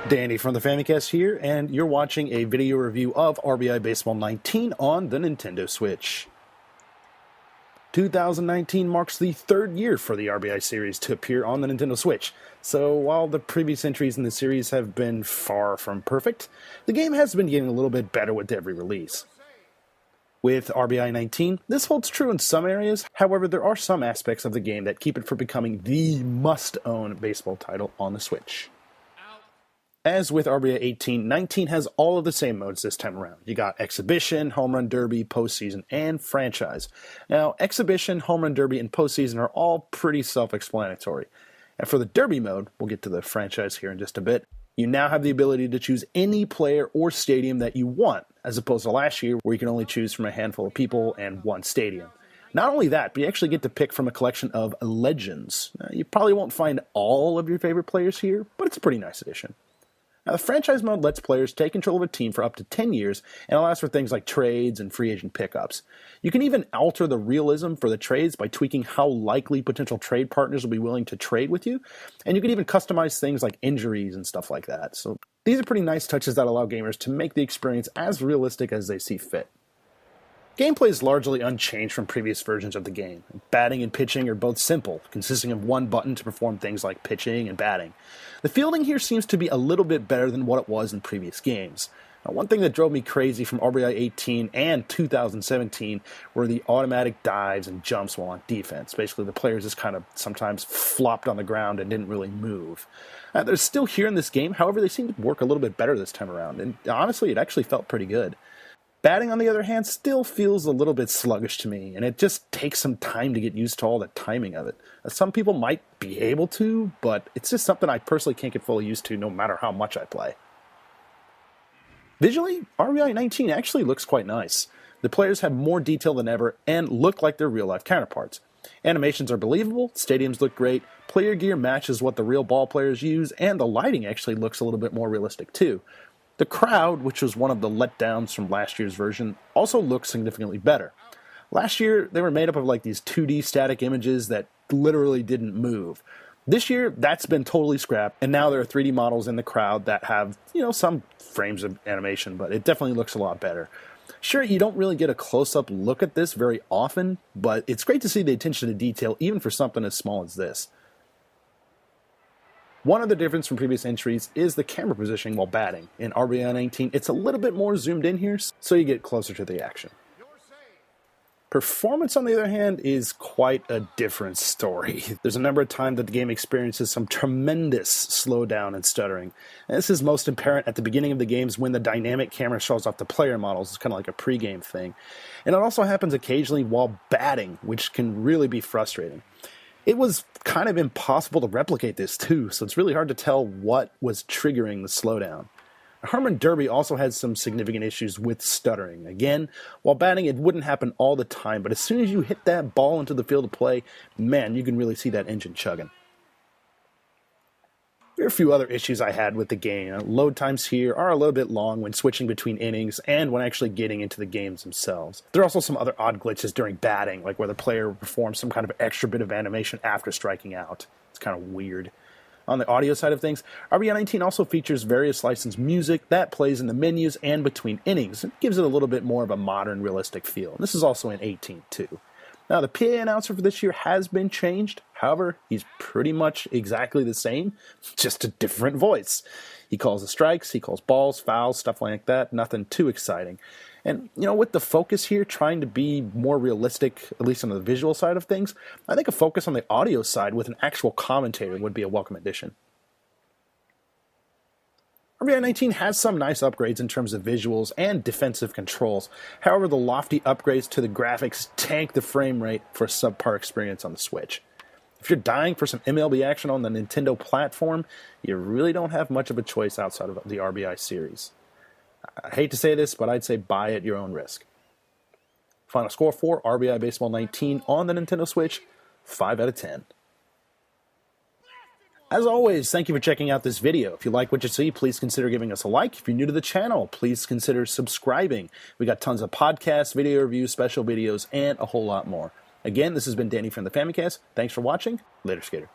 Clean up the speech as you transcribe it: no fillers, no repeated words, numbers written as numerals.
Danny from the Famicast here, and you're watching a video review of RBI Baseball 19 on the Nintendo Switch. 2019 marks the third year for the RBI series to appear on the Nintendo Switch, so while the previous entries in the series have been far from perfect, the game has been getting a little bit better with every release. With RBI 19, this holds true in some areas, however there are some aspects of the game that keep it from becoming the must-own baseball title on the Switch. As with RBI 18, 19 has all of the same modes this time around. You got Exhibition, Home Run Derby, Postseason, and Franchise. Now, Exhibition, Home Run Derby, and Postseason are all pretty self-explanatory. And for the Derby mode, we'll get to the Franchise here in just a bit, you now have the ability to choose any player or stadium that you want, as opposed to last year where you can only choose from a handful of people and one stadium. Not only that, but you actually get to pick from a collection of legends. Now, you probably won't find all of your favorite players here, but it's a pretty nice addition. Now, the franchise mode lets players take control of a team for up to 10 years and allows for things like trades and free agent pickups. You can even alter the realism for the trades by tweaking how likely potential trade partners will be willing to trade with you, and you can even customize things like injuries and stuff like that. So these are pretty nice touches that allow gamers to make the experience as realistic as they see fit. Gameplay is largely unchanged from previous versions of the game. Batting and pitching are both simple, consisting of one button to perform things like pitching and batting. The fielding here seems to be a little bit better than what it was in previous games. Now, one thing that drove me crazy from RBI 18 and 2017 were the automatic dives and jumps while on defense. Basically, the players just kind of sometimes flopped on the ground and didn't really move. They're still here in this game, however, they seem to work a little bit better this time around, and honestly, it actually felt pretty good. Batting, on the other hand, still feels a little bit sluggish to me, and it just takes some time to get used to all the timing of it. Some people might be able to, but it's just something I personally can't get fully used to no matter how much I play. Visually, RBI 19 actually looks quite nice. The players have more detail than ever and look like their real-life counterparts. Animations are believable, stadiums look great, player gear matches what the real ball players use, and the lighting actually looks a little bit more realistic too. The crowd, which was one of the letdowns from last year's version, also looks significantly better. Last year, they were made up of like these 2D static images that literally didn't move. This year, that's been totally scrapped, and now there are 3D models in the crowd that have, some frames of animation, but it definitely looks a lot better. Sure, you don't really get a close-up look at this very often, but it's great to see the attention to detail even for something as small as this. One other difference from previous entries is the camera positioning while batting. In RBI 19, it's a little bit more zoomed in here, so you get closer to the action. Performance, on the other hand, is quite a different story. There's a number of times that the game experiences some tremendous slowdown and stuttering. And this is most apparent at the beginning of the games when the dynamic camera shows off the player models. It's kind of like a pre-game thing. And it also happens occasionally while batting, which can really be frustrating. It was kind of impossible to replicate this too, so it's really hard to tell what was triggering the slowdown. Home Run Derby also had some significant issues with stuttering. Again, while batting, it wouldn't happen all the time, but as soon as you hit that ball into the field of play, man, you can really see that engine chugging. There are a few other issues I had with the game. Load times here are a little bit long when switching between innings and when actually getting into the games themselves. There are also some other odd glitches during batting, like where the player performs some kind of extra bit of animation after striking out. It's kind of weird. On the audio side of things, RBI 19 also features various licensed music that plays in the menus and between innings. It gives it a little bit more of a modern, realistic feel. And this is also in 18 too. Now, the PA announcer for this year has been changed. However, he's pretty much exactly the same, just a different voice. He calls the strikes, he calls balls, fouls, stuff like that. Nothing too exciting. And, with the focus here trying to be more realistic, at least on the visual side of things, I think a focus on the audio side with an actual commentator would be a welcome addition. RBI 19 has some nice upgrades in terms of visuals and defensive controls. However, the lofty upgrades to the graphics tank the frame rate for a subpar experience on the Switch. If you're dying for some MLB action on the Nintendo platform, you really don't have much of a choice outside of the RBI series. I hate to say this, but I'd say buy at your own risk. Final score for RBI Baseball 19 on the Nintendo Switch, 5 out of 10. As always, thank you for checking out this video. If you like what you see, please consider giving us a like. If you're new to the channel, please consider subscribing. We got tons of podcasts, video reviews, special videos, and a whole lot more. Again, this has been Danny from the Famicast. Thanks for watching. Later, Skater.